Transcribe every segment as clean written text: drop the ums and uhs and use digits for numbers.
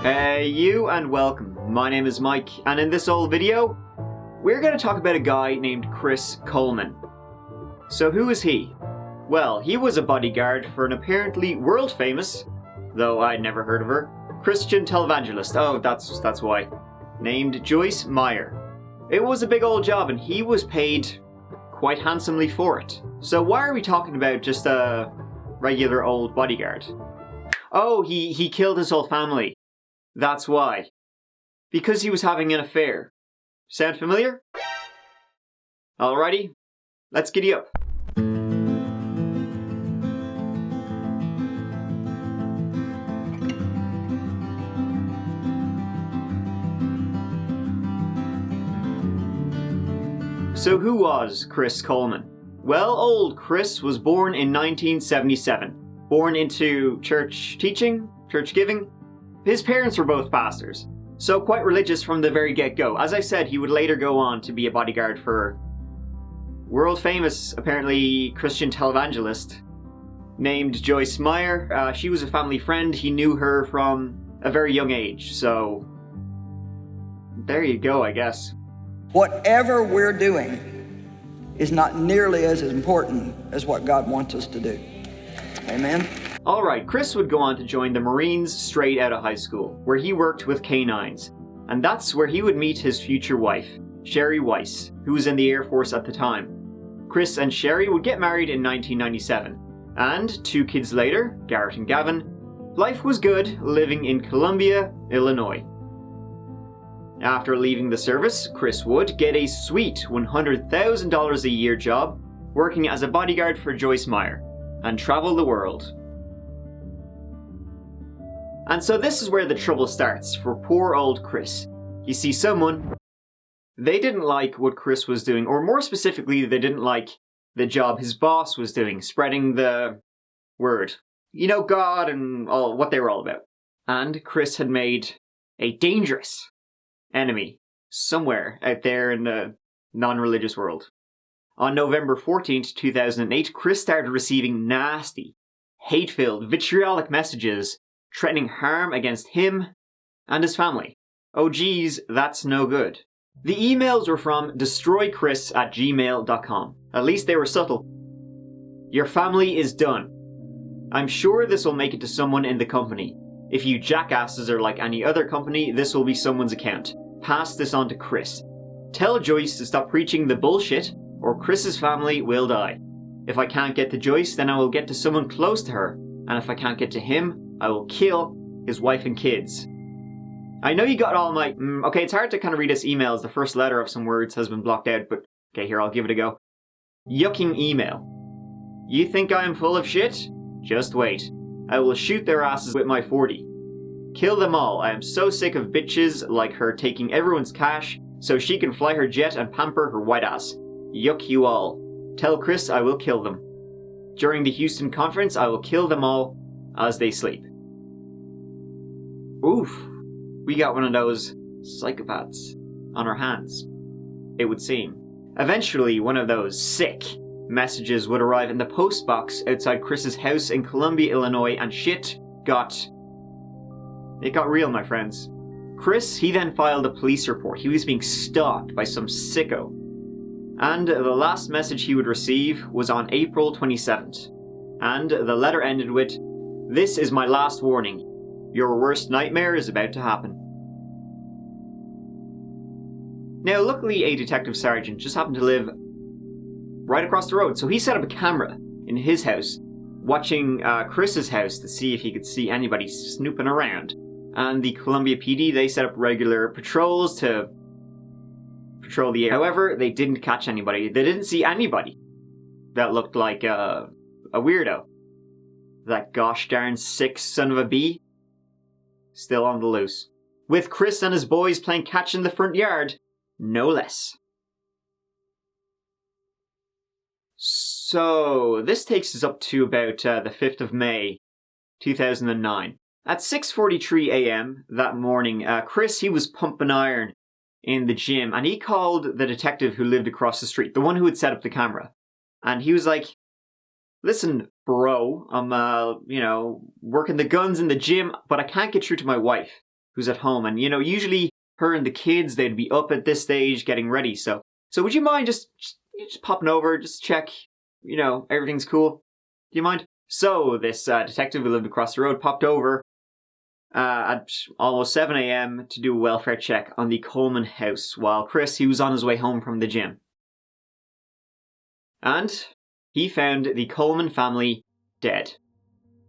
Hey you and welcome. My name is Mike, and in this old video, we're going to talk about a guy named Chris Coleman. So who is he? Well, he was a bodyguard for an apparently world famous, though I'd never heard of her, Christian televangelist. Oh, that's why. Named Joyce Meyer. It was a big old job and he was paid quite handsomely for it. So why are we talking about just a regular old bodyguard? Oh, he killed his whole family. That's why. Because he was having an affair. Sound familiar? Alrighty, let's giddy up. So who was Chris Coleman? Well, old Chris was born in 1977. Born into church teaching, church giving. His parents were both pastors, so quite religious from the very get-go. As I said, he would later go on to be a bodyguard for world famous, apparently, Christian televangelist named Joyce Meyer. She was a family friend. He knew her from a very young age, so there you go, I guess. Whatever we're doing is not nearly as important as what God wants us to do. Amen? Alright, Chris would go on to join the Marines straight out of high school, where he worked with K-9s. And that's where he would meet his future wife, Sherry Weiss, who was in the Air Force at the time. Chris and Sherry would get married in 1997. And 2 kids later, Garrett and Gavin, life was good living in Columbia, Illinois. After leaving the service, Chris would get a sweet $100,000 a year job working as a bodyguard for Joyce Meyer and travel the world. And so this is where the trouble starts for poor old Chris. You see, they didn't like what Chris was doing, or more specifically, they didn't like the job his boss was doing, spreading the word. You know, God and all what they were all about. And Chris had made a dangerous enemy somewhere out there in the non-religious world. On November 14th, 2008, Chris started receiving nasty, hate-filled, vitriolic messages threatening harm against him and his family. Oh geez, that's no good. The emails were from destroychris@gmail.com. At least they were subtle. Your family is done. I'm sure this will make it to someone in the company. If you jackasses are like any other company, this will be someone's account. Pass this on to Chris. Tell Joyce to stop preaching the bullshit, or Chris's family will die. If I can't get to Joyce, then I will get to someone close to her, and if I can't get to him, I will kill his wife and kids. I know you got all my... okay, it's hard to kind of read this email as the first letter of some words has been blocked out, but okay, here, I'll give it a go. Yucking email. You think I am full of shit? Just wait. I will shoot their asses with my .40. Kill them all. I am so sick of bitches like her taking everyone's cash so she can fly her jet and pamper her white ass. Yuck you all. Tell Chris I will kill them. During the Houston conference, I will kill them all as they sleep. Oof. We got one of those psychopaths on our hands, it would seem. Eventually, one of those sick messages would arrive in the post box outside Chris's house in Columbia, Illinois, and shit got real, my friends. Chris, he then filed a police report. He was being stalked by some sicko. And the last message he would receive was on April 27th. And the letter ended with, "This is my last warning. Your worst nightmare is about to happen." Now, luckily, a detective sergeant just happened to live right across the road, so he set up a camera in his house, watching Chris's house to see if he could see anybody snooping around. And the Columbia PD, they set up regular patrols to patrol the area. However, they didn't catch anybody. They didn't see anybody that looked like a weirdo. That gosh darn sick son of a bee, still on the loose. With Chris and his boys playing catch in the front yard, no less. So, this takes us up to about the 5th of May, 2009. At 6:43 a.m. that morning, Chris, he was pumping iron in the gym, and he called the detective who lived across the street, the one who had set up the camera. And he was like, "Listen, bro, I'm, working the guns in the gym, but I can't get through to my wife, who's at home. And, usually her and the kids, they'd be up at this stage getting ready. So would you mind just popping over, just check, everything's cool? Do you mind? So this detective who lived across the road popped over at almost 7 a.m. to do a welfare check on the Coleman house, while Chris, he was on his way home from the gym. And he found the Coleman family dead.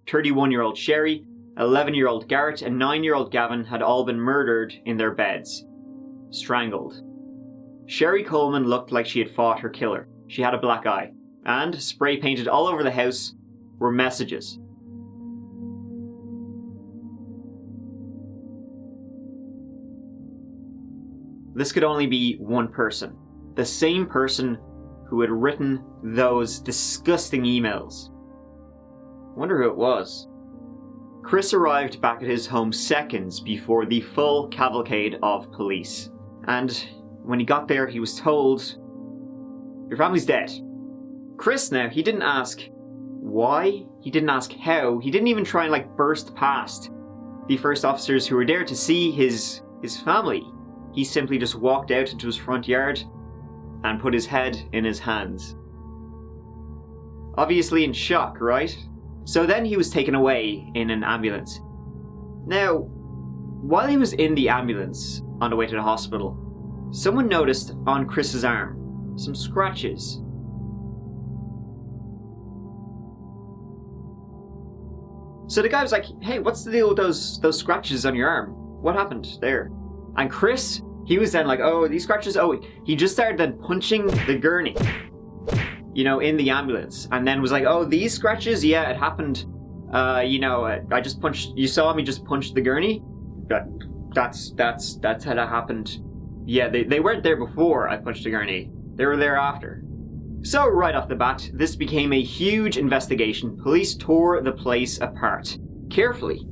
31-year-old Sherry, 11-year-old Garrett, and 9-year-old Gavin had all been murdered in their beds, strangled. Sherry Coleman looked like she had fought her killer. She had a black eye, and spray painted all over the house were messages. This could only be one person. The same person who had written those disgusting emails. I wonder who it was. Chris arrived back at his home seconds before the full cavalcade of police. And when he got there, he was told, "Your family's dead." Chris now, he didn't ask why, he didn't ask how, he didn't even try and burst past the first officers who were there to see his family. He simply just walked out into his front yard and put his head in his hands. Obviously in shock, right? So then he was taken away in an ambulance. Now, while he was in the ambulance on the way to the hospital, someone noticed on Chris's arm some scratches. So the guy was like, "Hey, what's the deal with those scratches on your arm? What happened there?" And Chris, he was then like, "Oh, these scratches." Oh, he just started then punching the gurney, in the ambulance, and then was like, "Oh, these scratches, yeah, it happened. I just punched. You saw me just punch the gurney. That's how that happened. Yeah, they weren't there before I punched the gurney. They were there after." So right off the bat, this became a huge investigation. Police tore the place apart, carefully,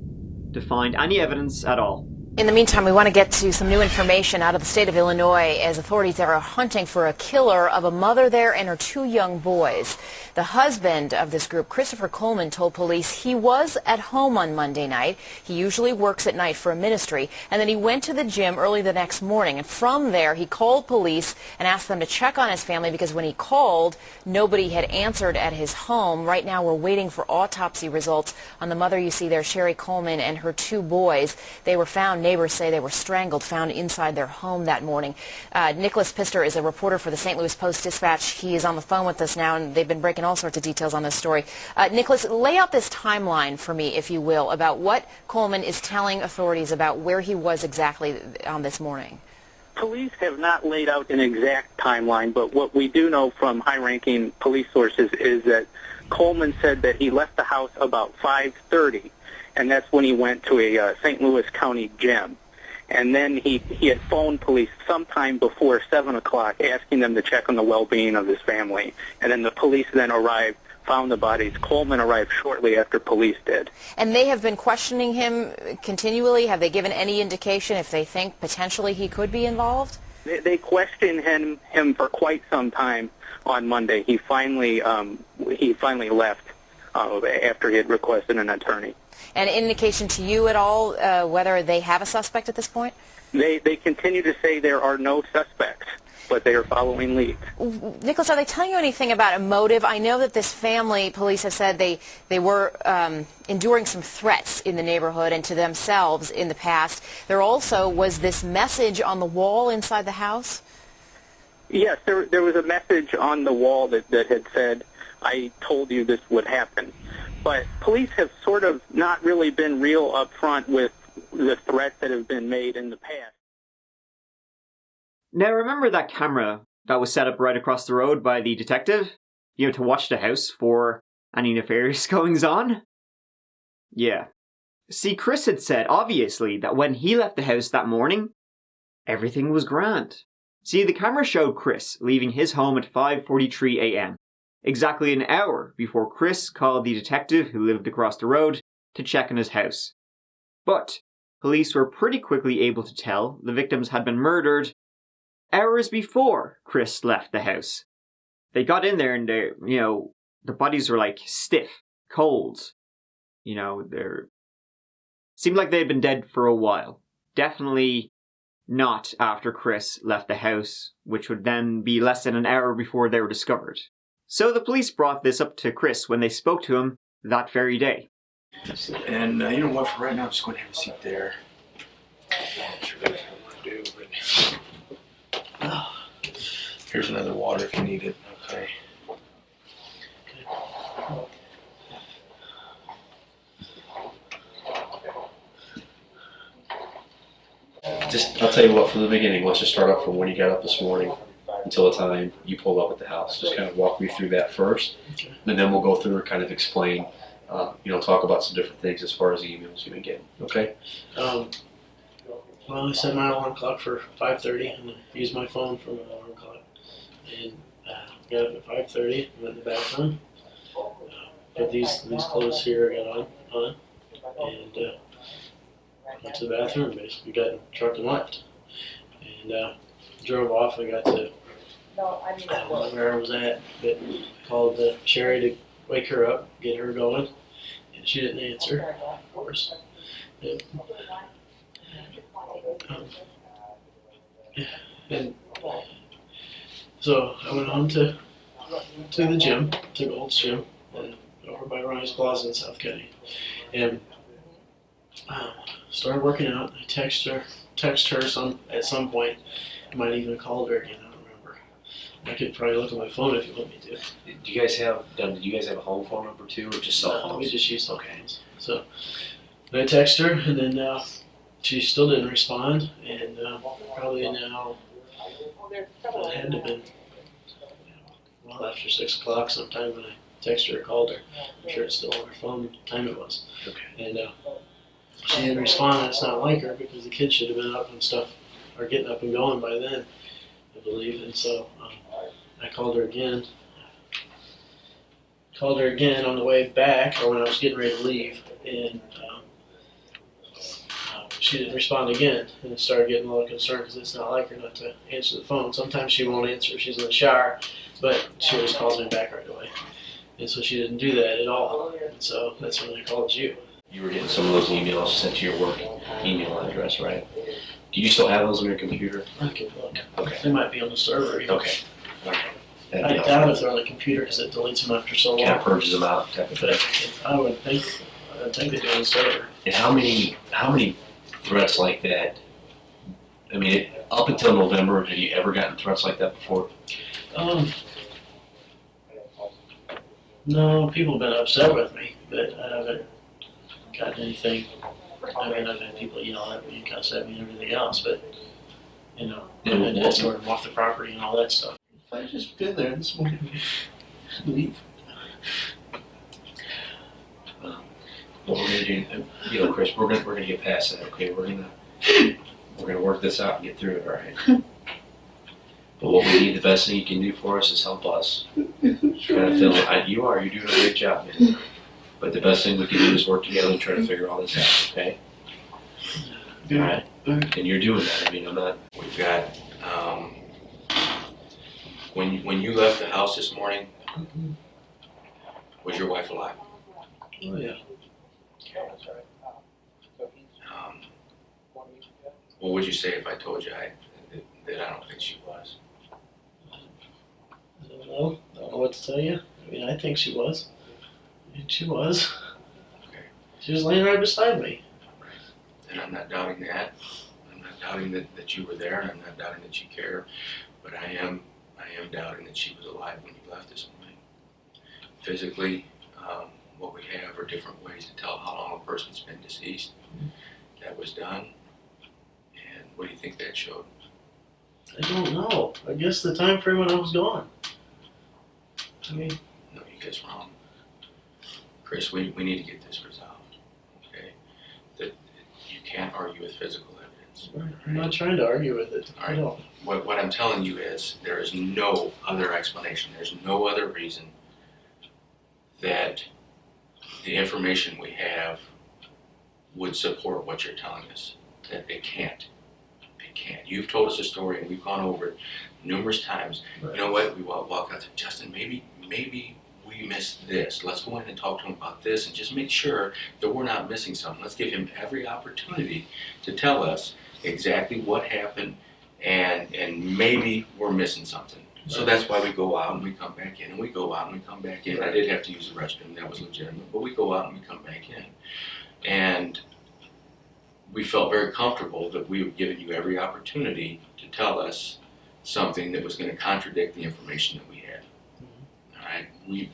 to find any evidence at all. In the meantime, we want to get to some new information out of the state of Illinois as authorities are hunting for a killer of a mother there and her 2 young boys. The husband of this group, Christopher Coleman, told police he was at home on Monday night. He usually works at night for a ministry, and then he went to the gym early the next morning. And from there, he called police and asked them to check on his family because when he called, nobody had answered at his home. Right now, we're waiting for autopsy results on the mother you see there, Sherry Coleman, and her 2 boys. They were found, neighbors say they were strangled, found inside their home that morning. Nicholas Pister is a reporter for the St. Louis Post-Dispatch. He is on the phone with us now, and they've been breaking all sorts of details on this story. Nicholas, lay out this timeline for me, if you will, about what Coleman is telling authorities about where he was exactly on this morning. Police have not laid out an exact timeline, but what we do know from high-ranking police sources is that Coleman said that he left the house about 5:30, and that's when he went to a St. Louis County gym. And then he had phoned police sometime before 7 o'clock asking them to check on the well-being of his family. And then the police then arrived, found the bodies. Coleman arrived shortly after police did. And they have been questioning him continually? Have they given any indication if they think potentially he could be involved? They questioned him for quite some time on Monday. He finally left after he had requested an attorney. An indication to you at all whether they have a suspect at this point? They continue to say there are no suspects, but they are following leads. Nicholas, are they telling you anything about a motive? I know that this family, police have said they were enduring some threats in the neighborhood and to themselves in the past. There also was this message on the wall inside the house? Yes, there was a message on the wall that had said, "I told you this would happen." But police have sort of not really been real upfront with the threats that have been made in the past. Now remember that camera that was set up right across the road by the detective? To watch the house for any nefarious goings on? Yeah. See, Chris had said, obviously, that when he left the house that morning, everything was grand. See, the camera showed Chris leaving his home at 5:43 a.m. exactly an hour before Chris called the detective who lived across the road to check on his house. But police were pretty quickly able to tell the victims had been murdered hours before Chris left the house. They got in there and the bodies were stiff, cold. They seemed like they had been dead for a while. definitely not after Chris left the house, which would then be less than an hour before they were discovered. So the police brought this up to Chris when they spoke to him that very day. And you know what, for right now, I'm just going to have a seat there. I'm not sure that's what I want to do, but here's another water if you need it. Okay. I'll tell you what, from the beginning, let's just start off from when you got up this morning until the time you pulled up at the house. Just kind of walk me through that first, and then we'll go through and kind of explain, talk about some different things as far as the emails you've been getting. Okay? Well, I set my alarm clock for 5:30, and I used my phone for my alarm clock. And got up at 5:30, went in the bathroom, put these clothes here I got on, and went to the bathroom, basically got in the truck and left. And drove off. I got to, I don't know where I was at, but called Sherry to wake her up, get her going, and she didn't answer, of course. And so I went on to the gym, to Gold's Gym, over by Ronnie's Plaza in South County, and started working out. I text her at some point. I might even have called her again. I don't remember. I could probably look at my phone if you want me to. Did you guys have a home phone number too, or just cell phones? No, we just used cell phones. So I texted her, and then she still didn't respond. And probably now it had to have been after 6 o'clock sometime when I texted her or called her. I'm sure it's still on her phone what time it was. Okay. And she didn't respond. That's not like her, because the kids should have been up and stuff, or getting up and going by then, I believe. And so I called her again. On the way back, or when I was getting ready to leave, and she didn't respond again. And I started getting a little concerned, because it's not like her not to answer the phone. Sometimes she won't answer if she's in the shower, but she always calls me back right away. And so she didn't do that at all. And so that's when I called you. You were getting some of those emails sent to your work email address, right? Do you still have those on your computer? I can look. Okay. They might be on the server. Even. Okay. I doubt if they're on the computer, because it deletes them after so long. Kind of purges them out, type of But thing. I would think they do on the server. And how many threats like that? I mean, up until November, have you ever gotten threats like that before? No, people have been upset with me, but I haven't gotten anything. I mean, I've had people yell at me and cuss at me and everything else, but, and escort them off the property and all that stuff. If I just been there this morning, leave. What we're gonna do, Chris, we're gonna get past that. Okay, we're gonna work this out and get through it, all right? But what we need, the best thing you can do for us is help us. Try to you're doing a great job, man. But the best thing we can do is work together and try to figure all this out, okay? All right? And you're doing that. I mean, I'm not. We've got, when you left the house this morning, was your wife alive? Oh, yeah. What would you say if I told you that I don't think she was? I don't know what to tell you. I mean, I think she was. She was. Okay. She was laying right beside me. And I'm not doubting that. I'm not doubting that you were there, and I'm not doubting that you care. But I am doubting that she was alive when you left this morning. Physically, what we have are different ways to tell how long a person's been deceased. That was done. And what do you think that showed? I don't know. I guess the time frame when I was gone. I mean, No, you guys wrong. Chris, we need to get this resolved, okay? That you can't argue with physical evidence. I'm not trying to argue with it. All right. What I'm telling you is there is no other explanation. There's no other reason that the information we have would support what you're telling us. That it can't. It can't. You've told us a story, and we've gone over it numerous times. Right. You know what? We walk out to Justin, maybe we missed this. Let's go in and talk to him about this and just make sure that we're not missing something. Let's give him every opportunity to tell us exactly what happened, and maybe we're missing something. So that's why we go out and we come back in, and we go out and we come back in. I did have to use the restroom, that was legitimate, but we go out and we come back in. And we felt very comfortable that we were giving you every opportunity to tell us something that was going to contradict the information that we had. All right,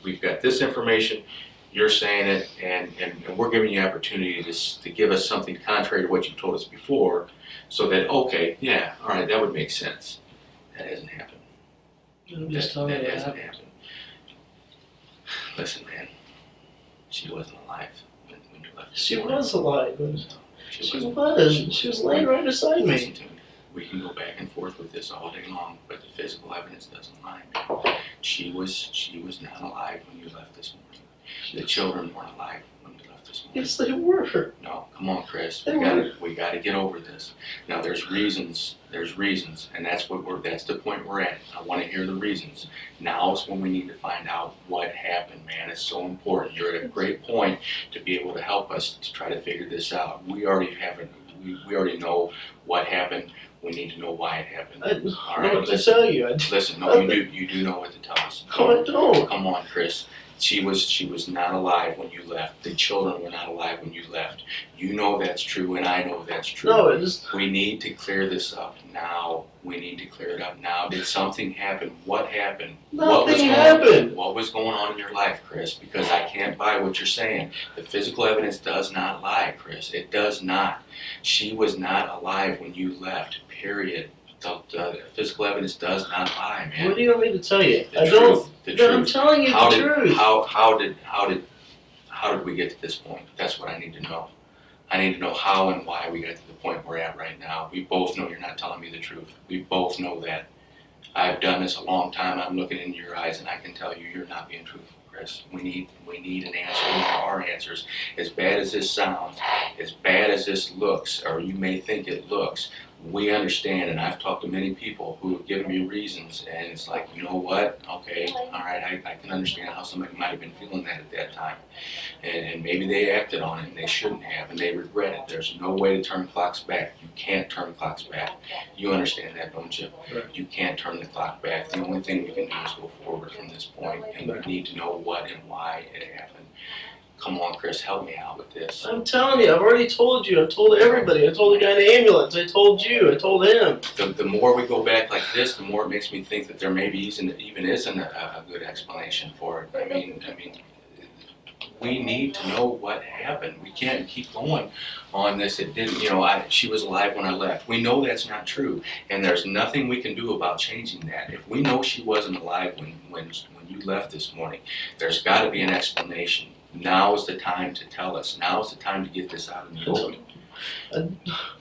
we've got this information, you're saying it, and we're giving you opportunity to give us something contrary to what you told us before, so that, okay, yeah, all right, that would make sense. That hasn't happened. I'm just telling you that what hasn't happened. happened. Listen, man, she wasn't alive when you left. She was alive. She was laying right beside Listen me. to me. We can go back and forth with this all day long, but the physical evidence doesn't lie, man. She was not alive when you left this morning. The children weren't alive when you left this morning. Yes, they were. No, come on, Chris. They We gotta get over this. Now there's reasons, and that's the point we're at. I want to hear the reasons. Now is when we need to find out what happened, man. It's so important. You're at a great point to be able to help us to try to figure this out. We already know what happened. We need to know why it happened. I know what to tell you. Listen, no, you do know what to tell us. No, I don't. Come on, Chris. She was not alive when you left. The children were not alive when you left. You know that's true, and I know that's true. No, We need to clear this up now. We need to clear it up now. Did something happen? What happened? Nothing happened. What was going on in your life, Chris? Because I can't buy what you're saying. The physical evidence does not lie, Chris. It does not. She was not alive when you left, period. The physical evidence does not lie, man. What do you want me to tell you? The truth. I'm telling you the truth. How did we get to this point? That's what I need to know. I need to know how and why we got to the point we're at right now. We both know you're not telling me the truth. We both know that. I've done this a long time. I'm looking into your eyes, and I can tell you you're not being truthful, Chris. We need an answer. There are answers. As bad as this sounds, as bad as this looks, or you may think it looks, we understand, and I've talked to many people who have given me reasons, and it's like, you know what, okay, all right, I can understand how somebody might have been feeling that at that time, and maybe they acted on it, and they shouldn't have, and they regret it. There's no way to turn clocks back. You can't turn clocks back. You understand that, don't you? Right. You can't turn the clock back. The only thing we can do is go forward from this point, and we need to know what and why it happened. Come on, Chris, help me out with this. I'm telling you, I've already told you. I've told everybody. I told the guy in the ambulance. I told you. I told him. The more we go back like this, the more it makes me think that there maybe even isn't a good explanation for it. I mean, we need to know what happened. We can't keep going on this. It didn't, she was alive when I left. We know that's not true, and there's nothing we can do about changing that. If we know she wasn't alive when you left this morning, there's got to be an explanation. Now is the time to tell us. Now is the time to get this out in the open.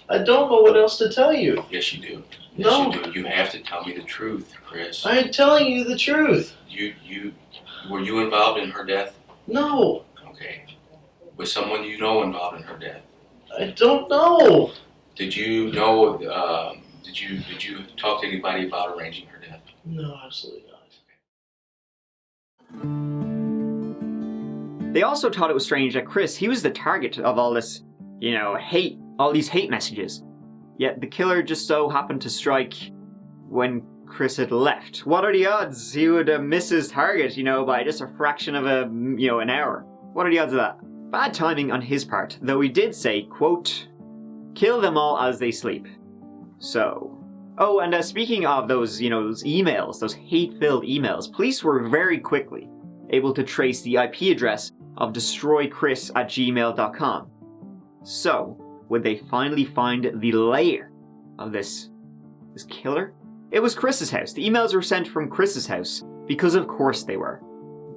I don't know what else to tell you. Yes, you do. Yes, No. you do. You have to tell me the truth, Chris. I'm telling you the truth. Were you involved in her death? No. Okay. Was someone you know involved in her death? I don't know. Did you know? Did you talk to anybody about arranging her death? No, absolutely not. They also thought it was strange that Chris, he was the target of all this, hate, all these hate messages. Yet the killer just so happened to strike when Chris had left. What are the odds he would miss his target, by just a fraction of an hour? What are the odds of that? Bad timing on his part, though he did say, quote, "Kill them all as they sleep." So... Oh, and speaking of those emails, those hate-filled emails, police were very quickly able to trace the IP address of destroychris@gmail.com. So, would they finally find the lair of this killer? It was Chris's house. The emails were sent from Chris's house, because of course they were.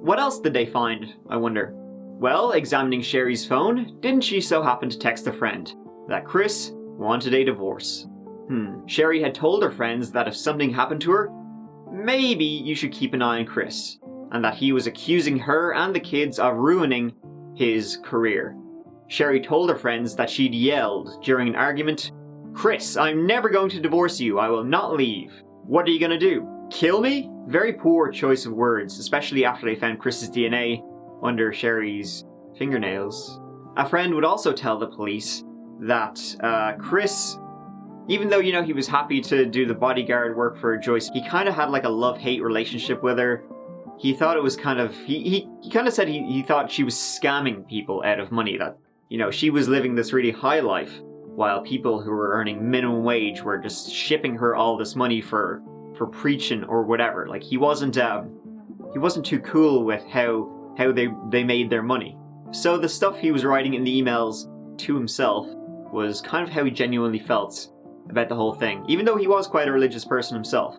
What else did they find, I wonder? Well, examining Sherry's phone, didn't she so happen to text a friend that Chris wanted a divorce? Sherry had told her friends that if something happened to her, maybe you should keep an eye on Chris, and that he was accusing her and the kids of ruining his career. Sherry told her friends that she'd yelled during an argument, "Chris, I'm never going to divorce you, I will not leave. What are you gonna do? Kill me?" Very poor choice of words, especially after they found Chris's DNA under Sherry's fingernails. A friend would also tell the police that Chris Even though, he was happy to do the bodyguard work for Joyce, he kind of had like a love-hate relationship with her. He thought it was kind of, he kind of said he thought she was scamming people out of money, that, she was living this really high life, while people who were earning minimum wage were just shipping her all this money for preaching or whatever. Like, he wasn't too cool with how they made their money. So the stuff he was writing in the emails to himself was kind of how he genuinely felt about the whole thing, even though he was quite a religious person himself.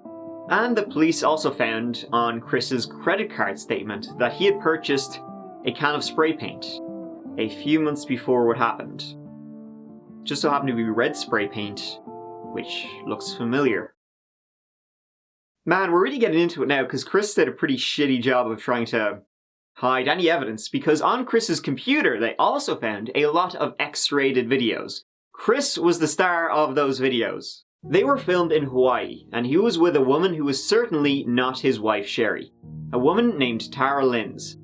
And the police also found on Chris's credit card statement that he had purchased a can of spray paint a few months before what happened. Just so happened to be red spray paint, which looks familiar. Man, we're really getting into it now, because Chris did a pretty shitty job of trying to hide any evidence, because on Chris's computer they also found a lot of X-rated videos. Chris was the star of those videos. They were filmed in Hawaii, and he was with a woman who was certainly not his wife Sherry. A woman named Tara Linz.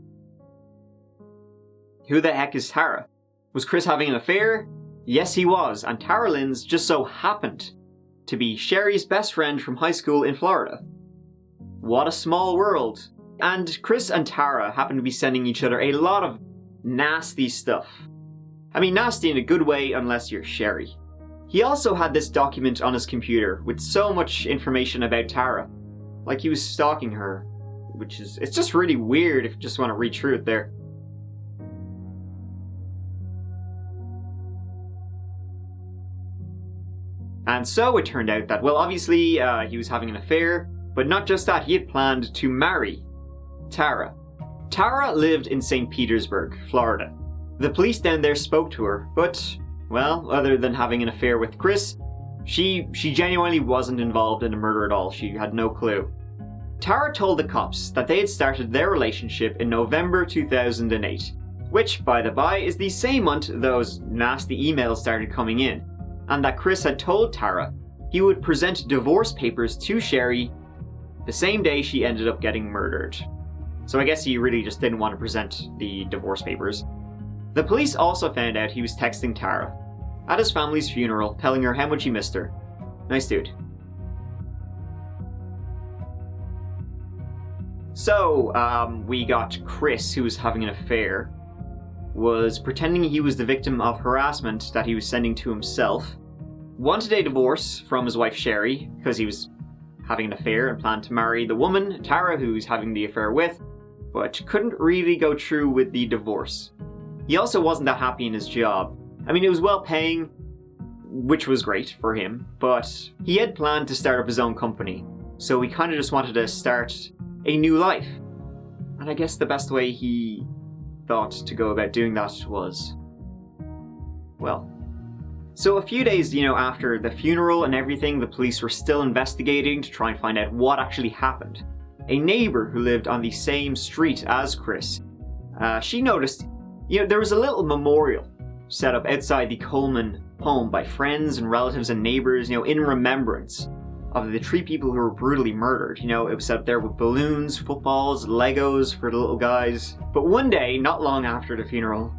Who the heck is Tara? Was Chris having an affair? Yes, he was, and Tara Linz just so happened to be Sherry's best friend from high school in Florida. What a small world. And Chris and Tara happened to be sending each other a lot of nasty stuff. I mean, nasty in a good way unless you're Sherry. He also had this document on his computer with so much information about Tara. Like he was stalking her, it's just really weird if you just want to read through it there. And so it turned out that, well, obviously he was having an affair, but not just that, he had planned to marry Tara. Tara lived in St. Petersburg, Florida. The police down there spoke to her, but, well, other than having an affair with Chris, she genuinely wasn't involved in the murder at all. She had no clue. Tara told the cops that they had started their relationship in November 2008, which, by the by, is the same month those nasty emails started coming in, and that Chris had told Tara he would present divorce papers to Sherry the same day she ended up getting murdered. So I guess he really just didn't want to present the divorce papers. The police also found out he was texting Tara at his family's funeral, telling her how much he missed her. Nice dude. So, we got Chris, who was having an affair, was pretending he was the victim of harassment that he was sending to himself, wanted a divorce from his wife Sherry, because he was having an affair and planned to marry the woman, Tara, who he's having the affair with, but couldn't really go through with the divorce. He also wasn't that happy in his job. I mean, it was well paying, which was great for him, but he had planned to start up his own company, so he kind of just wanted to start a new life. And I guess the best way he thought to go about doing that was, well. So a few days, after the funeral and everything, the police were still investigating to try and find out what actually happened. A neighbor who lived on the same street as Chris, she noticed, there was a little memorial set up outside the Coleman home by friends and relatives and neighbors, in remembrance of the 3 people who were brutally murdered. It was set up there with balloons, footballs, Legos for the little guys. But one day, not long after the funeral,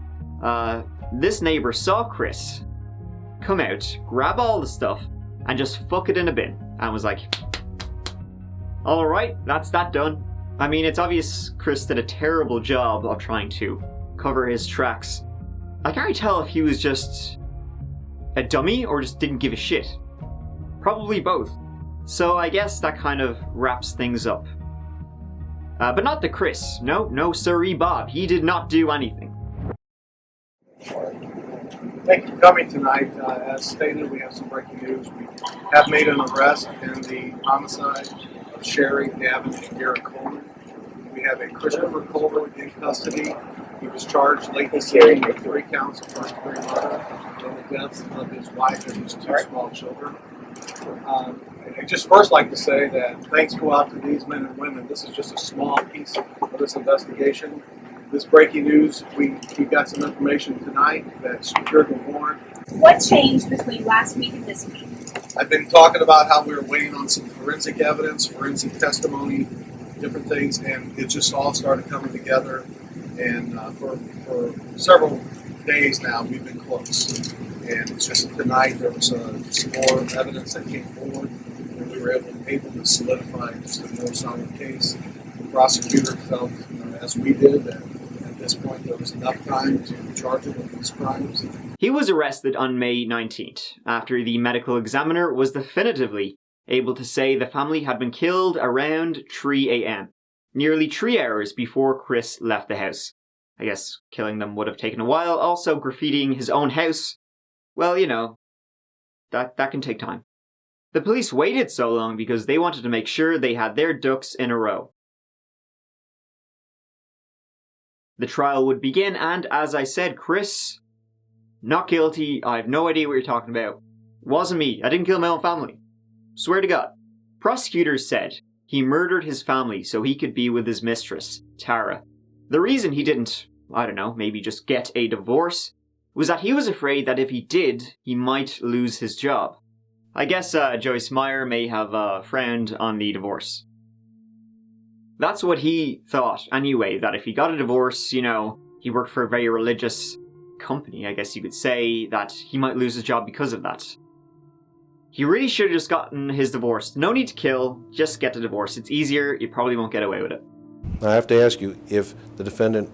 this neighbor saw Chris come out, grab all the stuff, and just fuck it in a bin, and was like, alright, that's that done. I mean, it's obvious Chris did a terrible job of trying to cover his tracks. I can't really tell if he was just a dummy or just didn't give a shit. Probably both. So I guess that kind of wraps things up. But not the Chris. No sirree Bob. He did not do anything. Thank you for coming tonight. As stated, we have some breaking news. We have made an arrest in the homicide of Sherry, Gavin, and Garrett Coleman. We have a Christopher Coleman in custody. He was charged late this evening with 3 counts of first-degree murder in the deaths of his wife and his 2 small children. I'd just first like to say that thanks go out to these men and women. This is just a small piece of this investigation. This breaking news, we got some information tonight that secured the warrant. What changed between last week and this week? I've been talking about how we were waiting on some forensic evidence, forensic testimony, different things, and it just all started coming together. And for several days now, we've been close. And it's just tonight there was some more evidence that came forward, and we were able to solidify just a more solid case. The prosecutor felt, as we did, that at this point there was enough time to charge him with these crimes. He was arrested on May 19th, after the medical examiner was definitively able to say the family had been killed around 3 a.m., nearly 3 hours before Chris left the house. I guess killing them would have taken a while. Also, graffitiing his own house, well, you know, that can take time. The police waited so long because they wanted to make sure they had their ducks in a row. The trial would begin, and as I said, Chris, not guilty. I have no idea what you're talking about. Wasn't me. I didn't kill my own family. Swear to God. Prosecutors said he murdered his family so he could be with his mistress, Tara. The reason he didn't, I don't know, maybe just get a divorce, was that he was afraid that if he did, he might lose his job. I guess Joyce Meyer may have frowned on the divorce. That's what he thought, anyway, that if he got a divorce, you know, he worked for a very religious company, I guess you could say, that he might lose his job because of that. He really should have just gotten his divorce. No need to kill, just get the divorce. It's easier, you probably won't get away with it. I have to ask you, if the defendant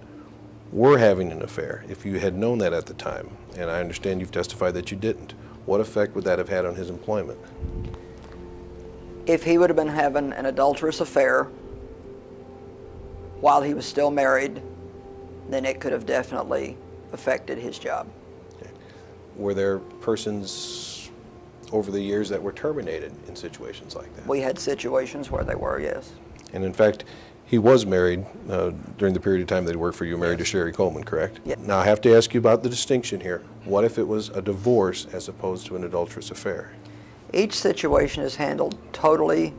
were having an affair, if you had known that at the time, and I understand you've testified that you didn't, what effect would that have had on his employment? If he would have been having an adulterous affair while he was still married, then it could have definitely affected his job. Okay. Were there persons over the years that were terminated in situations like that? We had situations where they were, yes. And in fact, he was married during the period of time that he worked for you, married to Sherry Coleman, correct? Yes. Now I have to ask you about the distinction here. What if it was a divorce as opposed to an adulterous affair? Each situation is handled totally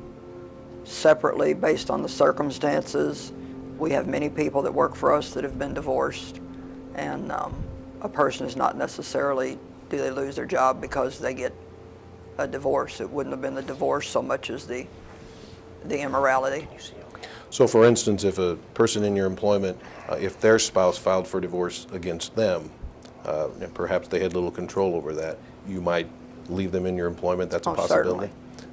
separately based on the circumstances. We have many people that work for us that have been divorced, and a person is not necessarily, do they lose their job because they get a divorce. It wouldn't have been the divorce so much as the immorality. So for instance, if a person in your employment, if their spouse filed for divorce against them, and perhaps they had little control over that, you might leave them in your employment? That's a possibility? Certainly.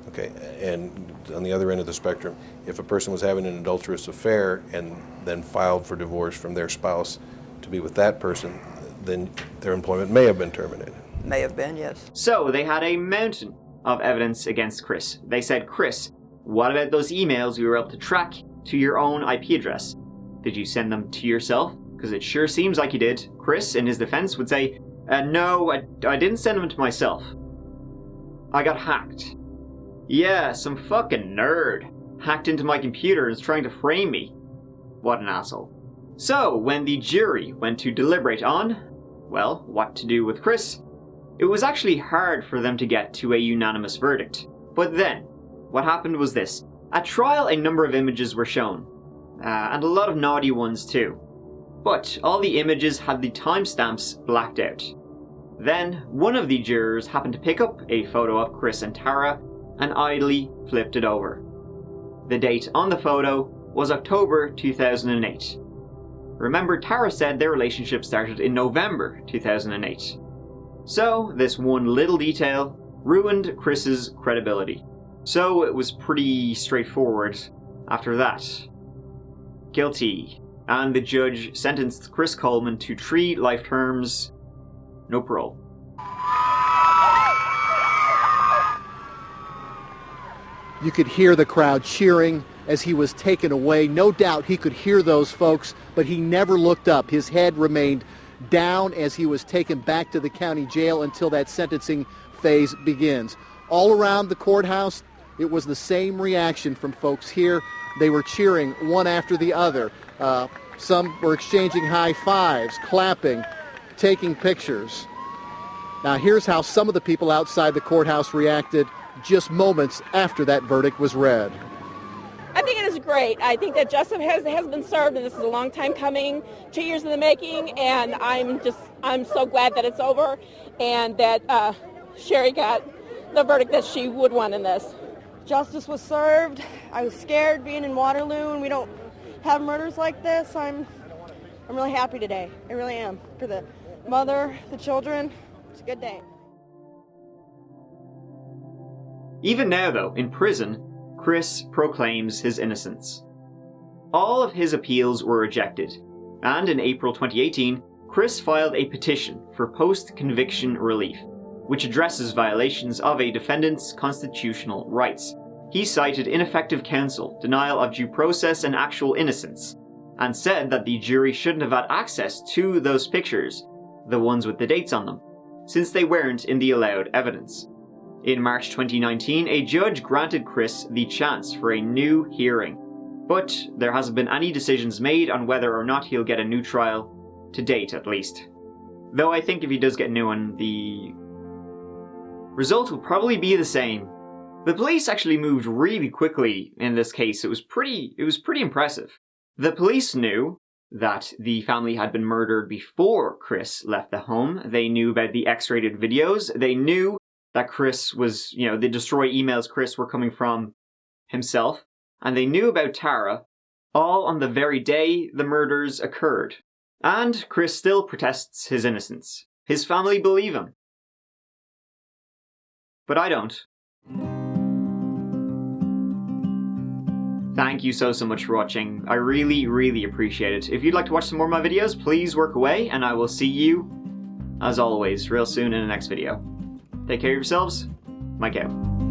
Okay, and on the other end of the spectrum, if a person was having an adulterous affair and then filed for divorce from their spouse to be with that person, then their employment may have been terminated. May have been, yes. So they had a mountain of evidence against Chris. They said, Chris, what about those emails you were able to track to your own IP address? Did you send them to yourself? Because it sure seems like you did. Chris, in his defense, would say, no, I didn't send them to myself. I got hacked. Yeah, some fucking nerd hacked into my computer and is trying to frame me. What an asshole. So, when the jury went to deliberate on, well, what to do with Chris, it was actually hard for them to get to a unanimous verdict. But then, what happened was this. At trial, a number of images were shown, and a lot of naughty ones too. But all the images had the timestamps blacked out. Then, one of the jurors happened to pick up a photo of Chris and Tara and idly flipped it over. The date on the photo was October 2008. Remember, Tara said their relationship started in November 2008. So, this one little detail ruined Chris's credibility. So, it was pretty straightforward after that. Guilty. And the judge sentenced Chris Coleman to 3 life terms, no parole. You could hear the crowd cheering as he was taken away. No doubt he could hear those folks, but he never looked up. His head remained down as he was taken back to the county jail until that sentencing phase begins. All around the courthouse, it was the same reaction from folks here. They were cheering one after the other. Some were exchanging high fives, clapping, taking pictures. Now here's how some of the people outside the courthouse reacted just moments after that verdict was read. I think it is great. I think that justice has been served, and this is a long time coming, 2 years in the making, and I'm so glad that it's over and that Sherry got the verdict that she would want in this. Justice was served. I was scared being in Waterloo, and we don't have murders like this. I'm really happy today. I really am. For the mother, the children, It's a good day. Even now, though, in prison, Chris proclaims his innocence. All of his appeals were rejected, and in April 2018, Chris filed a petition for post-conviction relief, which addresses violations of a defendant's constitutional rights. He cited ineffective counsel, denial of due process, and actual innocence, and said that the jury shouldn't have had access to those pictures, the ones with the dates on them, since they weren't in the allowed evidence. In March 2019, a judge granted Chris the chance for a new hearing, but there hasn't been any decisions made on whether or not he'll get a new trial, to date at least. Though I think if he does get a new one, the result will probably be the same. The police actually moved really quickly in this case. It was pretty impressive. The police knew that the family had been murdered before Chris left the home. They knew about the X-rated videos. They knew that Chris was, the destroy emails Chris were coming from himself. And they knew about Tara, all on the very day the murders occurred. And Chris still protests his innocence. His family believe him. But I don't. Thank you so much for watching. I really appreciate it. If you'd like to watch some more of my videos, please work away, and I will see you, as always, real soon in the next video. Take care of yourselves. Mike out.